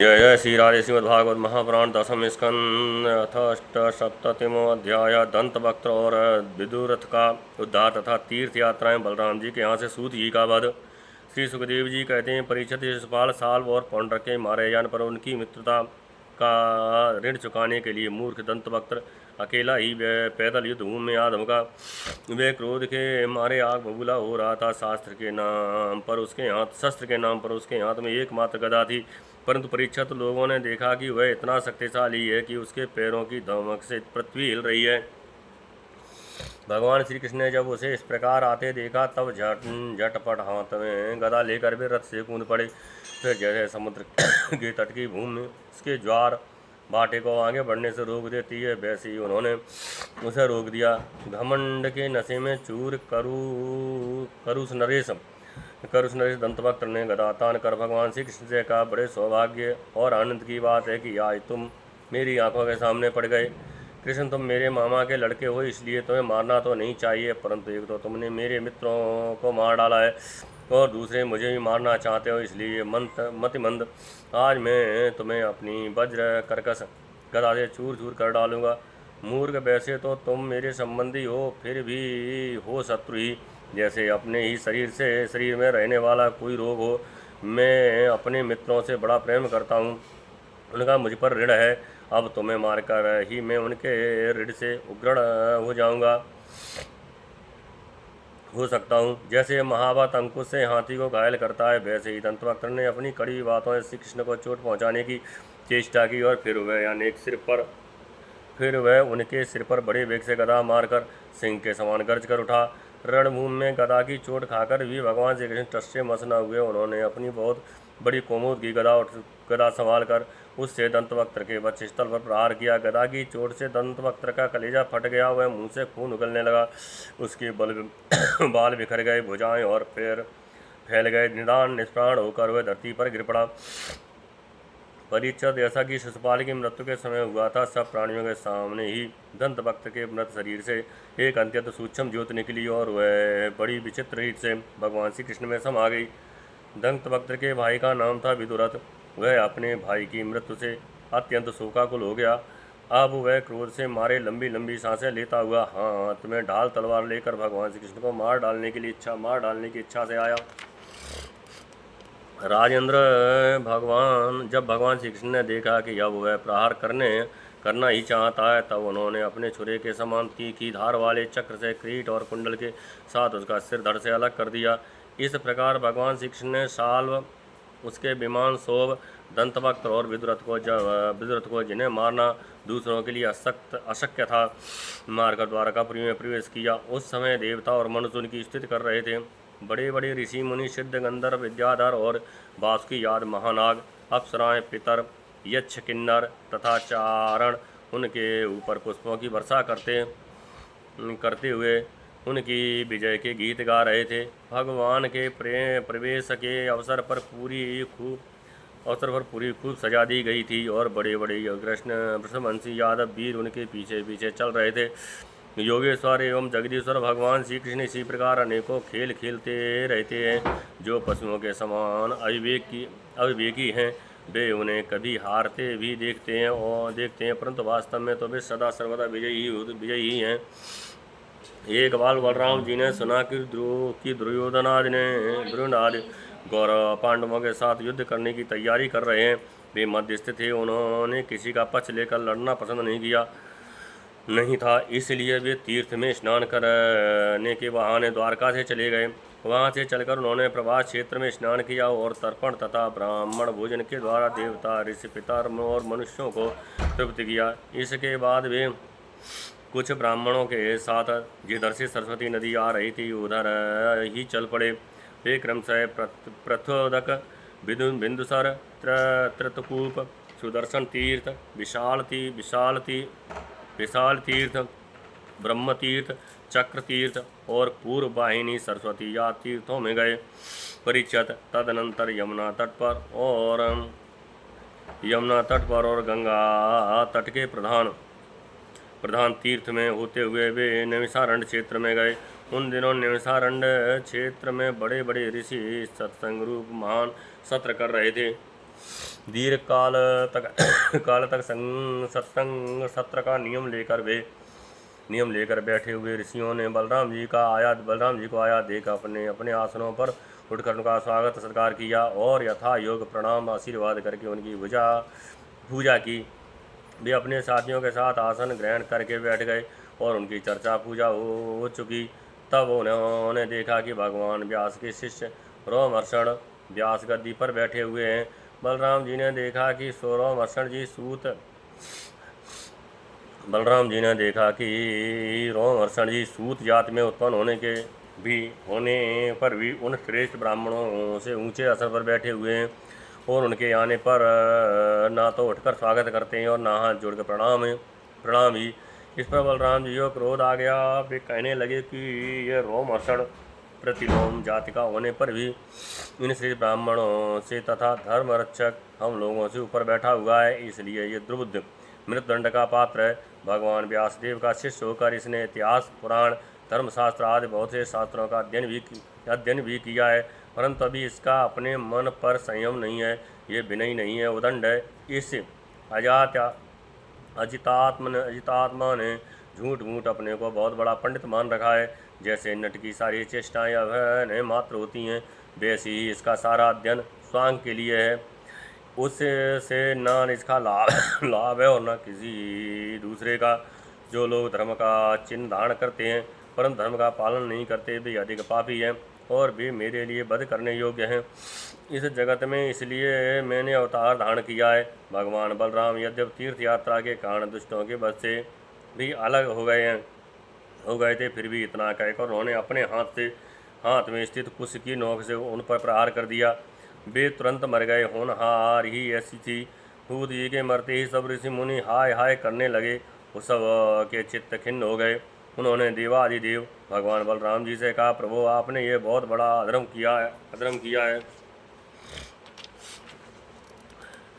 जय जय श्री राधे। श्रीमद्भागवत महापुराण दसम स्कंद अथ अष्टसप्ततिमो अध्याय दंत वक्त और विदुरथ का उद्धार तथा तीर्थ यात्राएं। बलराम जी के यहाँ से सूत जी का वध। श्री सुखदेव जी कहते हैं, परीक्षित शिशुपाल साल्व और पौंड्रक के मारे जाने पर उनकी मित्रता का ऋण चुकाने के लिए मूर्ख दंत वक्त अकेला ही पैदल युद्ध भूमि में आ धमका। वे क्रोध के मारे आग बबूला हो रहा था। शस्त्र के नाम पर उसके हाथ में एकमात्र गदा थी, परंतु परीक्षित लोगों ने देखा कि वह इतना शक्तिशाली है कि उसके पैरों की धमक से पृथ्वी हिल रही है। भगवान श्री कृष्ण ने जब उसे इस प्रकार आते देखा तब झटपट हाथ में गदा लेकर वे रथ से कूद पड़े। फिर जैसे समुद्र के तट की भूमि उसके ज्वार भाटे को आगे बढ़ने से रोक देती है, वैसे ही उन्होंने उसे रोक दिया। घमंड के नशे में चूर करुष नरेश दंतवक्त्र ने गदा तान कर भगवान श्री कृष्ण से कहा, बड़े सौभाग्य और आनंद की बात है कि आज तुम मेरी आंखों के सामने पड़ गए। कृष्ण, तुम मेरे मामा के लड़के हो, इसलिए तुम्हें मारना तो नहीं चाहिए, परंतु एक तो तुमने मेरे मित्रों को मार डाला है और दूसरे मुझे भी मारना चाहते हो, इसलिए मतिमंद आज मैं तुम्हें अपनी वज्र कर्कश गदा से चूर चूर कर डालूंगा। मूर्ख, वैसे तो तुम मेरे संबंधी हो, फिर भी हो शत्रु ही। जैसे अपने ही शरीर में रहने वाला कोई रोग हो। मैं अपने मित्रों से बड़ा प्रेम करता हूँ, उनका मुझ पर ऋण है। अब तुम्हें मारकर ही मैं उनके ऋण से उग्र हो सकता हूँ। जैसे महावत अंकुश से हाथी को घायल करता है, वैसे ही दंतवक्त्र ने अपनी कड़ी बातों से श्री कृष्ण को चोट पहुँचाने की चेष्टा की और फिर वह उनके सिर पर बड़े वेग से गदा मारकर सिंह के समान गर्ज कर उठा। रणभूमि में गदा की चोट खाकर भी भगवान श्री कृष्ण टस से मस न हुए। उन्होंने अपनी बहुत बड़ी कोमोद की गदा संभाल कर उससे दंतवक्त्र के वक्षस्थल पर प्रहार किया। गदा की चोट से दंतवक्त्र का कलेजा फट गया, वह मुंह से खून उगलने लगा। उसके बाल बिखर गए, भुजाएं और पैर फैल गए। निष्प्राण होकर वह धरती पर गिर पड़ा। परीक्षित, जैसा कि शिशुपाल की मृत्यु के समय हुआ था, सब प्राणियों के सामने ही दंतवक्त्र के मृत शरीर से एक अत्यंत सूक्ष्म ज्योति निकली और वह बड़ी विचित्र रीत से भगवान श्री कृष्ण में समा गई। दंतवक्त्र के भाई का नाम था विदुरथ। वह अपने भाई की मृत्यु से अत्यंत शोकाकुल हो गया। अब वह क्रोध से मारे लंबी लंबी सांसें लेता हुआ हाथ में ढाल तलवार लेकर भगवान श्री कृष्ण को मार डालने की इच्छा से आया। राजेंद्र, जब भगवान श्री कृष्ण ने देखा कि अब वह प्रहार करना ही चाहता है, तब उन्होंने अपने छुरे के समान तीखी धार वाले चक्र से क्रीट और कुंडल के साथ उसका सिर धड़ से अलग कर दिया। इस प्रकार भगवान श्री कृष्ण ने साल्व, उसके विमान शोभ, दंतवक्त्र और विदुरथ को जिन्हें मारना दूसरों के लिए अशक्य था, मारकर द्वारकापुरी में प्रवेश किया। उस समय देवता और मनुष्य उनकी स्तुति कर रहे थे। बड़े बड़े ऋषि मुनि, सिद्ध, गंधर्व, विद्याधर और वासुकी आदि महानाग, अप्सराएं, पितर, यक्ष, किन्नर तथा चारण उनके ऊपर पुष्पों की वर्षा करते हुए उनकी विजय के गीत गा रहे थे। भगवान के प्रवेश के अवसर पर पूरी खूब सजा दी गई थी और बड़े बड़े वृषभवंशी यादव वीर उनके पीछे पीछे चल रहे थे। योगेश्वर एवं जगदीश्वर भगवान श्री कृष्ण इसी प्रकार अनेकों खेल खेलते रहते हैं। जो पशुओं के समान अविवेकी हैं, वे उन्हें कभी हारते भी देखते हैं, परंतु वास्तव में तो वे सदा सर्वदा विजयी हैं। एक बार बलराम जी ने सुना कि दुर्योधन आदि गौरव पांडवों के साथ युद्ध करने की तैयारी कर रहे हैं। वे मध्यस्थ थे, उन्होंने किसी का पक्ष लेकर लड़ना पसंद नहीं था, इसलिए वे तीर्थ में स्नान करने के बहाने द्वारका से चले गए। वहां से चलकर उन्होंने प्रभास क्षेत्र में स्नान किया और तर्पण तथा ब्राह्मण भोजन के द्वारा देवता, ऋषि, पितर और मनुष्यों को तृप्त किया। इसके बाद वे कुछ ब्राह्मणों के साथ जिधर से सरस्वती नदी आ रही थी उधर ही चल पड़े। वे क्रमशः प्रथोदक, बिंदुसर, त्रतकूप, सुदर्शन तीर्थ, विशाल तीर्थ, ब्रह्म तीर्थ, चक्र तीर्थ और पूर्व वाहिनी सरस्वती या तीर्थों में गए। परीक्षित, तदनंतर यमुना तट पर और गंगा तट के प्रधान तीर्थ में होते हुए वे नैमिषारण्य क्षेत्र में गए। उन दिनों नैमिषारण्य क्षेत्र में बड़े बड़े ऋषि सत्संग रूप महान सत्र कर रहे थे। दीर्घ काल तक सत्संग सत्र का नियम लेकर बैठे हुए ऋषियों ने बलराम जी को आया देख अपने अपने आसनों पर उठकर उनका स्वागत सत्कार किया और यथा योग प्रणाम आशीर्वाद करके उनकी पूजा की। वे अपने साथियों के साथ आसन ग्रहण करके बैठ गए और उनकी चर्चा पूजा हो चुकी। तब उन्होंने देखा कि भगवान व्यास के शिष्य रोमहर्षण व्यास गद्दी पर बैठे हुए हैं। बलराम जी ने देखा कि रोमहर्षण जी सूत जाति में उत्पन्न होने पर भी उन श्रेष्ठ ब्राह्मणों से ऊंचे आसन पर बैठे हुए हैं और उनके आने पर ना तो उठकर स्वागत करते हैं और ना हाथ जोड़कर प्रणाम ही। इस पर बलराम जी को क्रोध आ गया। वे कहने लगे कि यह रोमहर्षण प्रतिलोम जाति का होने पर भी इन श्री ब्राह्मणों से तथा धर्म रक्षक हम लोगों से ऊपर बैठा हुआ है, इसलिए ये दुर्बुद्ध मृत्युदंड का पात्र है। भगवान व्यासदेव का शिष्य होकर इसने इतिहास पुराण धर्मशास्त्र आदि बहुत से शास्त्रों का अध्ययन भी किया है, परंतु अभी इसका अपने मन पर संयम नहीं है। ये विनयी नहीं है, उदंड है। इस अजितात्मा ने झूठ मूठ अपने को बहुत बड़ा पंडित मान रखा है। जैसे नट की सारी चेष्टाएं अभिनय मात्र होती हैं, वैसे ही इसका सारा अध्ययन स्वांग के लिए है। उससे न इसका लाभ है और न किसी दूसरे का। जो लोग धर्म का चिन्ह धारण करते हैं परंतु धर्म का पालन नहीं करते, वे अधिक पापी हैं और वे मेरे लिए वध करने योग्य हैं इस जगत में। इसलिए मैंने अवतार धारण किया है। भगवान बलराम यद्यप तीर्थ यात्रा के कारण दुष्टों के वध से भी अलग हो गए थे, फिर भी इतना कहकर उन्होंने अपने हाथ में स्थित कुश की नोक से उन पर प्रहार कर दिया। वे तुरंत मर गए। होनहार ही ऐसी थी। सूत जी के मरते ही सब ऋषि मुनि हाय हाय करने लगे। उस सब के चित्त खिन्न हो गए। उन्होंने देवाधिदेव भगवान बलराम जी से कहा, प्रभु आपने ये बहुत बड़ा अधर्म किया है।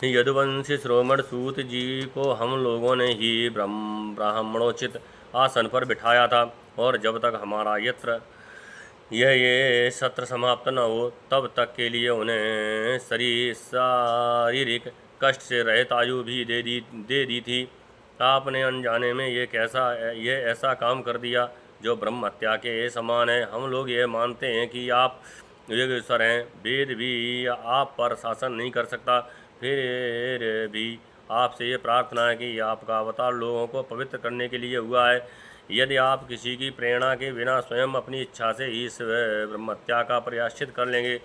यदुवंशी श्रोमण सूत जी को हम लोगों ने ही ब्राह्मणोचित आसन पर बिठाया था और जब तक हमारा ये सत्र समाप्त न हो तब तक के लिए उन्हें शारीरिक कष्ट से रहित आयु भी दे दी थी। आपने अनजाने में ये ऐसा काम कर दिया जो ब्रह्म हत्या के समान है। हम लोग ये मानते हैं कि आप योगेश्वर हैं, वेद भी आप पर शासन नहीं कर सकता, फिर भी आपसे ये प्रार्थना है कि आपका अवतार लोगों को पवित्र करने के लिए हुआ है। यदि आप किसी की प्रेरणा के बिना स्वयं अपनी इच्छा से ही इस ब्रह्महत्या का प्रायश्चित कर लेंगे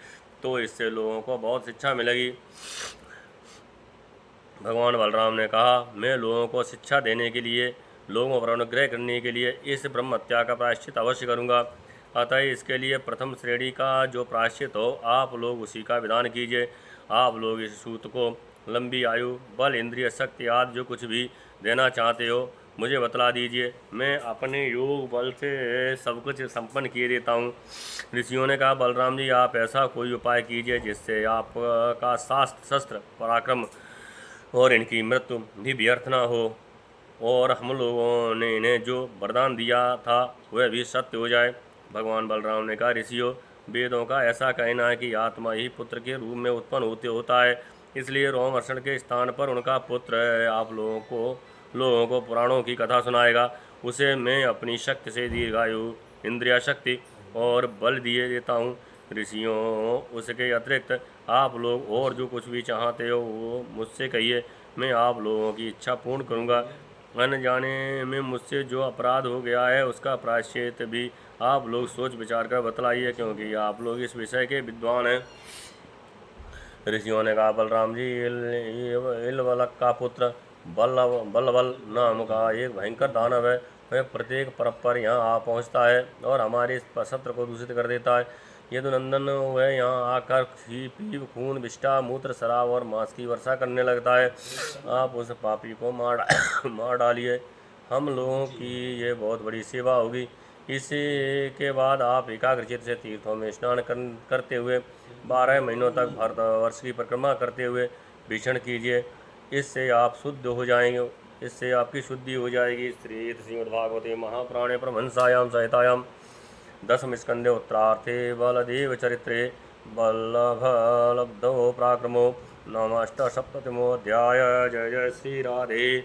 तो इससे लोगों को बहुत शिक्षा मिलेगी। भगवान बलराम ने कहा, मैं लोगों को शिक्षा देने के लिए, लोगों पर अनुग्रह करने के लिए इस ब्रह्महत्या का प्रायश्चित अवश्य करूँगा। अतः इसके लिए प्रथम श्रेणी का जो प्रायश्चित हो आप लोग उसी का विधान कीजिए। आप लोग इस सूत को लंबी आयु, बल, इंद्रिय शक्ति आदि जो कुछ भी देना चाहते हो मुझे बतला दीजिए, मैं अपने योग बल से सब कुछ संपन्न किए देता हूँ। ऋषियों ने कहा, बलराम जी आप ऐसा कोई उपाय कीजिए जिससे आपका शस्त्र पराक्रम और इनकी मृत्यु भी व्यर्थ ना हो और हम लोगों ने इन्हें जो वरदान दिया था वह भी सत्य हो जाए। भगवान बलराम ने कहा, ऋषियों वेदों का ऐसा कहना है कि आत्मा ही पुत्र के रूप में उत्पन्न होता है, इसलिए रोमहर्षण के स्थान पर उनका पुत्र आप लोगों को पुराणों की कथा सुनाएगा। उसे मैं अपनी शक्ति से दीर्घायु, इंद्रिया शक्ति और बल दिए देता हूँ। ऋषियों उसके अतिरिक्त आप लोग और जो कुछ भी चाहते हो वो मुझसे कहिए, मैं आप लोगों की इच्छा पूर्ण करूँगा। अनजाने में मुझसे जो अपराध हो गया है उसका प्रायश्चित भी आप लोग सोच विचार कर बतलाइए, क्योंकि आप लोग इस विषय के विद्वान हैं। ऋषियों ने कहा, बलराम जी इलवलक का पुत्र बल्लवल नाम का एक भयंकर दानव है। वह प्रत्येक पर्व पर यहाँ आ पहुँचता है और हमारे सत्र को दूषित कर देता है। यदुनंदन वह यहाँ आकर पीप, खून, विष्ठा, मूत्र, शराब और मांस की वर्षा करने लगता है। आप उस पापी को मार डालिए, हम लोगों की ये बहुत बड़ी सेवा होगी। इसी के बाद आप एकाग्रचित से तीर्थों में स्नान करते हुए 12 महीनों तक भारतवर्ष की परिक्रमा करते हुए भीषण कीजिए। इससे आप शुद्ध हो जाएंगे, इससे आपकी शुद्धि हो जाएगी। श्रीमद्भागवते महापुराणे परमहंसायां संहितायां दशम स्कंदे उत्तरार्थे बलदेव चरित्रे बल्लभलब्धो पराक्रमो नमस्त सप्तमोऽध्याय। जय जय श्री राधे।